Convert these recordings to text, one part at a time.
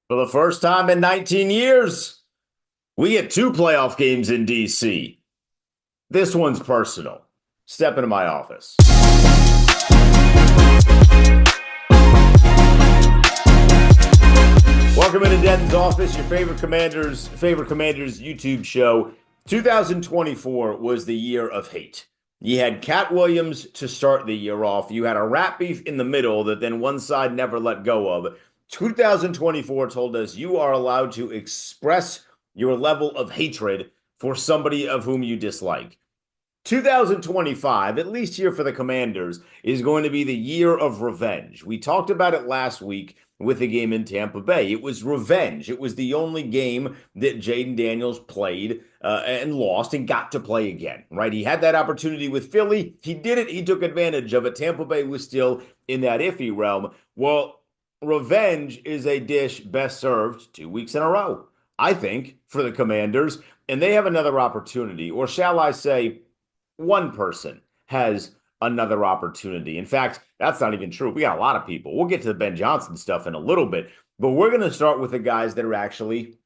For the first time in 19 years, we get two playoff games in DC. This one's personal. Step into my office. Welcome into Denton's office, your favorite Commanders YouTube show. 2024 was the year of hate. You had Cat Williams to start the year off. You had a rat beef in the middle that then one side never let go of. 2024 told us you are allowed to express your level of hatred for somebody of whom you dislike. 2025, at least here for the Commanders, is going to be the year of revenge. We talked about it last week with the game in Tampa Bay. It was revenge. It was the only game that Jaden Daniels played and lost and got to play again, right? He had that opportunity with Philly. He did it. He took advantage of it. Tampa Bay was still in that iffy realm. Well, revenge is a dish best served 2 weeks in a row, I think, for the Commanders. And they have another opportunity, or shall I say, one person has another opportunity. In fact, that's not even true. We got a lot of people. We'll get to the Ben Johnson stuff in a little bit, but we're going to start with the guys that are actually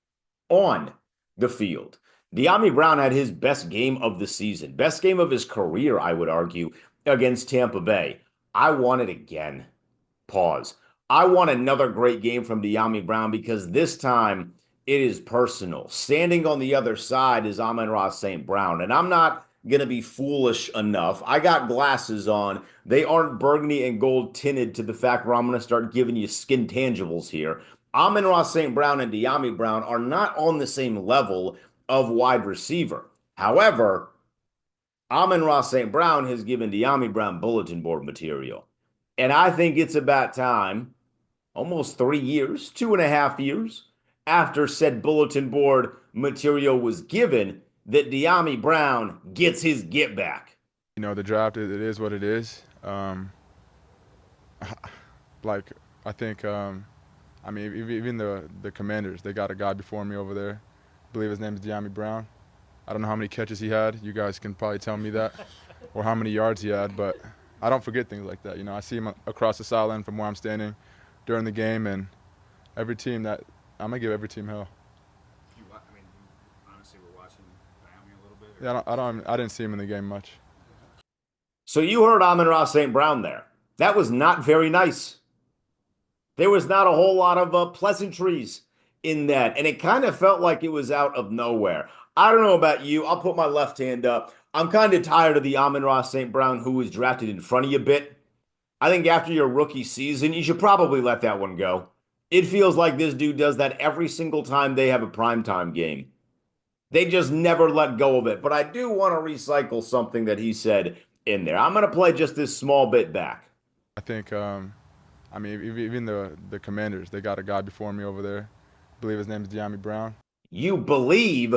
on the field. Dami Brown had his best game of the season, best game of his career, I would argue, against Tampa Bay. I want it again. Pause. I want another great game from Dami Brown because this time it is personal. Standing on the other side is Amon-Ra St. Brown, and I'm not going to be foolish enough. I got glasses on. They aren't burgundy and gold tinted to the fact where I'm going to start giving you skin tangibles here. Amon-Ra St. Brown and Dami Brown are not on the same level of wide receiver. However, Amon-Ra St. Brown has given Dami Brown bulletin board material. And I think it's about time, almost 3 years, 2.5 years, after said bulletin board material was given, that Dami Brown gets his get back. The draft, it is what it is. Like, I think, even the Commanders, they got a guy before me over there. I believe his name is Dami Brown. I don't know how many catches he had. You guys can probably tell me that, or how many yards he had, but I don't forget things like that. I see him across the sideline from where I'm standing during the game, and I'm going to give every team hell. Yeah, I didn't see him in the game much. So you heard Amon-Ra St. Brown there. That was not very nice. There was not a whole lot of pleasantries in that, and it kind of felt like it was out of nowhere. I don't know about you. I'll put my left hand up. I'm kind of tired of the Amon-Ra St. Brown who was drafted in front of you bit. I think after your rookie season, you should probably let that one go. It feels like this dude does that every single time they have a primetime game. They just never let go of it. But I do want to recycle something that he said in there. I'm going to play just this small bit back. I think, even the Commanders, they got a guy before me over there. I believe his name is Dami Brown. You believe?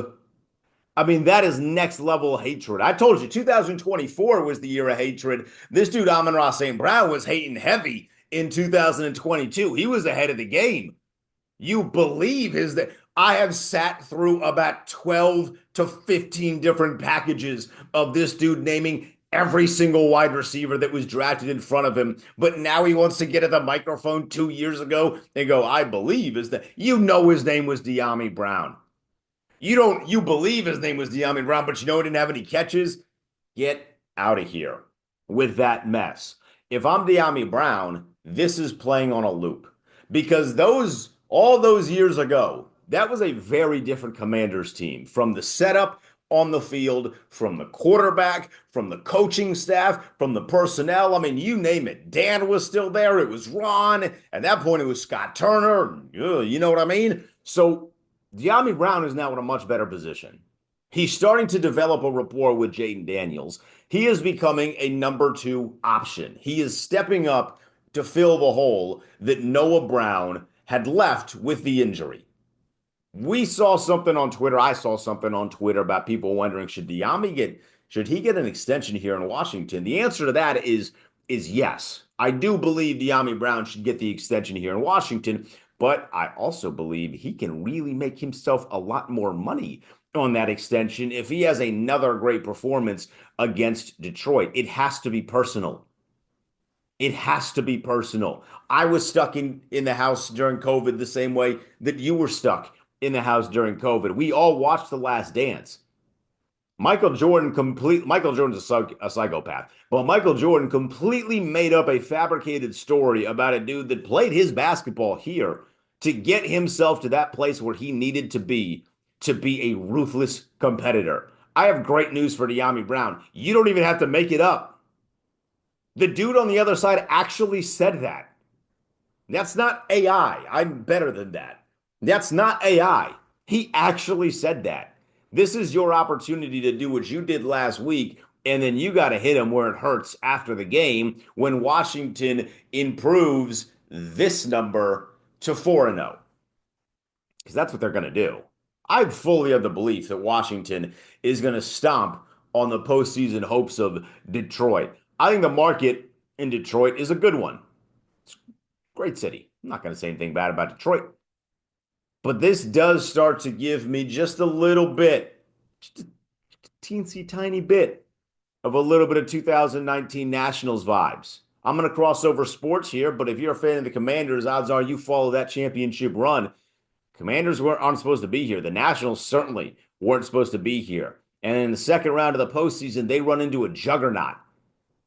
That is next level hatred. I told you 2024 was the year of hatred. This dude, Amon-Ra St. Brown, was hating heavy in 2022. He was ahead of the game. You believe his that I have sat through about 12 to 15 different packages of this dude naming every single wide receiver that was drafted in front of him. But now he wants to get at the microphone 2 years ago and go, I believe his name was Dami Brown. You believe his name was Dami Brown, but he didn't have any catches? Get out of here with that mess. If I'm Dami Brown, this is playing on a loop because all those years ago, that was a very different Commanders team from the setup on the field, from the quarterback, from the coaching staff, from the personnel. You name it. Dan was still there. It was Ron. At that point, it was Scott Turner. You know what I mean? So Dami Brown is now in a much better position. He's starting to develop a rapport with Jaden Daniels. He is becoming a number 2 option. He is stepping up to fill the hole that Noah Brown had left with the injury. We saw something on Twitter. I saw something on Twitter about people wondering, should he get an extension here in Washington? The answer to that is yes. I do believe Dami Brown should get the extension here in Washington, but I also believe he can really make himself a lot more money on that extension if he has another great performance against Detroit. It has to be personal. It has to be personal. I was stuck in the house during COVID the same way that you were stuck in the house during COVID. We all watched The Last Dance. Michael Jordan's a psychopath, but Michael Jordan completely made up a fabricated story about a dude that played his basketball here to get himself to that place where he needed to be a ruthless competitor. I have great news for De'Ami Brown. You don't even have to make it up. The dude on the other side actually said that. That's not AI. I'm better than that. That's not AI. He actually said that. This is your opportunity to do what you did last week, and then you got to hit him where it hurts after the game when Washington improves this number to 4-0. Because that's what they're going to do. I'm fully of the belief that Washington is going to stomp on the postseason hopes of Detroit. I think the market in Detroit is a good one. It's a great city. I'm not going to say anything bad about Detroit. But this does start to give me just a little bit, just a teensy tiny bit of a little bit of 2019 Nationals vibes. I'm going to cross over sports here, but if you're a fan of the Commanders, odds are you follow that championship run. Commanders aren't supposed to be here. The Nationals certainly weren't supposed to be here. And in the second round of the postseason, they run into a juggernaut.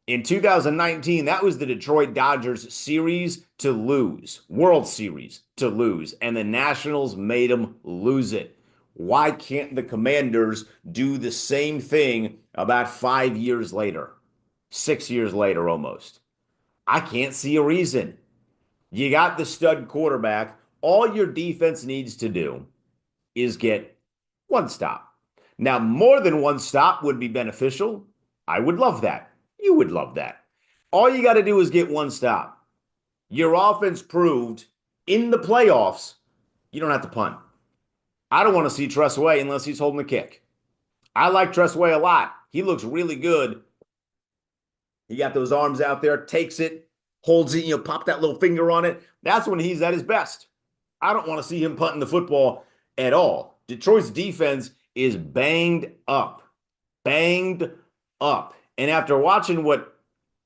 In 2019, that was the Detroit Dodgers series to lose, World Series to lose, and the Nationals made them lose it. Why can't the Commanders do the same thing about 5 years later, 6 years later almost? I can't see a reason. You got the stud quarterback. All your defense needs to do is get one stop. Now, more than one stop would be beneficial. I would love that. You would love that. All you got to do is get one stop. Your offense proved in the playoffs, you don't have to punt. I don't want to see Tressway unless he's holding the kick. I like Tressway a lot. He looks really good. He got those arms out there, takes it, holds it, pop that little finger on it. That's when he's at his best. I don't want to see him punting the football at all. Detroit's defense is banged up. Banged up. And after watching what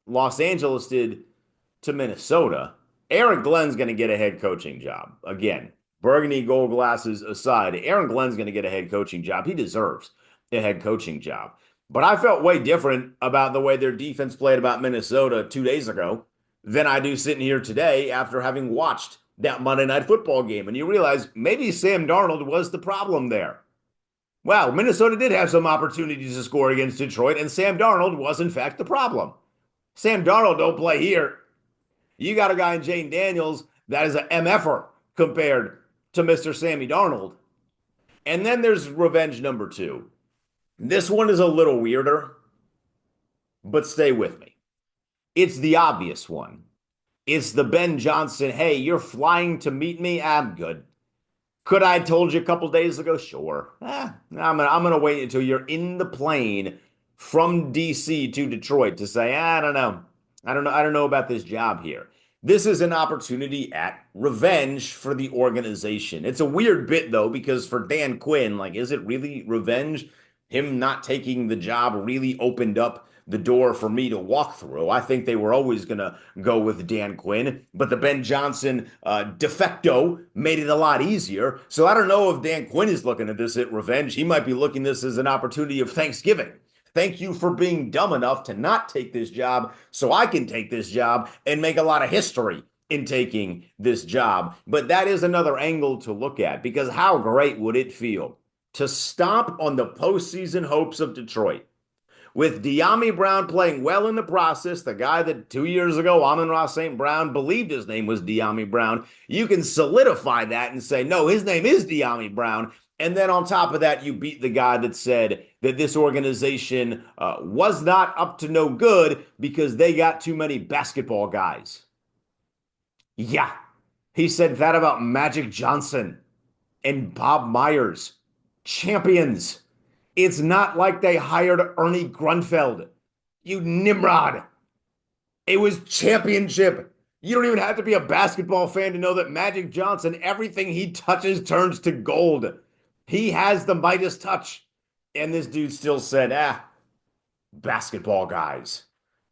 Los Angeles did to Minnesota, Aaron Glenn's going to get a head coaching job. Again, burgundy gold glasses aside, Aaron Glenn's going to get a head coaching job. He deserves a head coaching job. But I felt way different about the way their defense played about Minnesota 2 days ago than I do sitting here today after having watched that Monday Night Football game. And you realize maybe Sam Darnold was the problem there. Well, Minnesota did have some opportunities to score against Detroit, and Sam Darnold was, in fact, the problem. Sam Darnold don't play here. You got a guy in Jane Daniels that is an MFer compared to Mr. Sammy Darnold. And then there's revenge number two. This one is a little weirder, but stay with me. It's the obvious one. It's the Ben Johnson, hey, you're flying to meet me? I'm good. Could I have told you a couple days ago? Sure. I'm gonna wait until you're in the plane from DC to Detroit to say, I don't know. I don't know about this job here. This is an opportunity at revenge for the organization. It's a weird bit though, because for Dan Quinn, like, is it really revenge? Him not taking the job really opened up the door for me to walk through. I think they were always going to go with Dan Quinn, but the Ben Johnson defecto made it a lot easier. So I don't know if Dan Quinn is looking at this at revenge. He might be looking at this as an opportunity of Thanksgiving. Thank you for being dumb enough to not take this job so I can take this job and make a lot of history in taking this job. But that is another angle to look at, because how great would it feel to stomp on the postseason hopes of Detroit with De'Ami Brown playing well in the process, the guy that 2 years ago, Amon-Ra St. Brown believed his name was De'Ami Brown. You can solidify that and say, no, his name is De'Ami Brown. And then on top of that, you beat the guy that said that this organization was not up to no good because they got too many basketball guys. Yeah, he said that about Magic Johnson and Bob Myers. Champions. It's not like they hired Ernie Grunfeld. You Nimrod. It was championship. You don't even have to be a basketball fan to know that Magic Johnson, everything he touches turns to gold. He has the Midas touch. And this dude still said, basketball guys.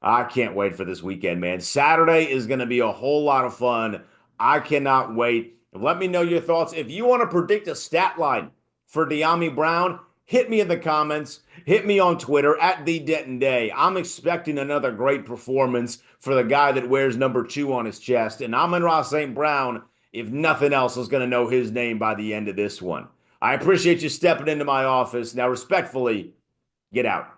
I can't wait for this weekend, man. Saturday is going to be a whole lot of fun. I cannot wait. Let me know your thoughts. If you want to predict a stat line for De'Ami Brown, hit me in the comments. Hit me on Twitter at the Denton Day. I'm expecting another great performance for the guy that wears number 2 on his chest. And Amon-Ra St. Brown, if nothing else, is going to know his name by the end of this one. I appreciate you stepping into my office. Now, respectfully, get out.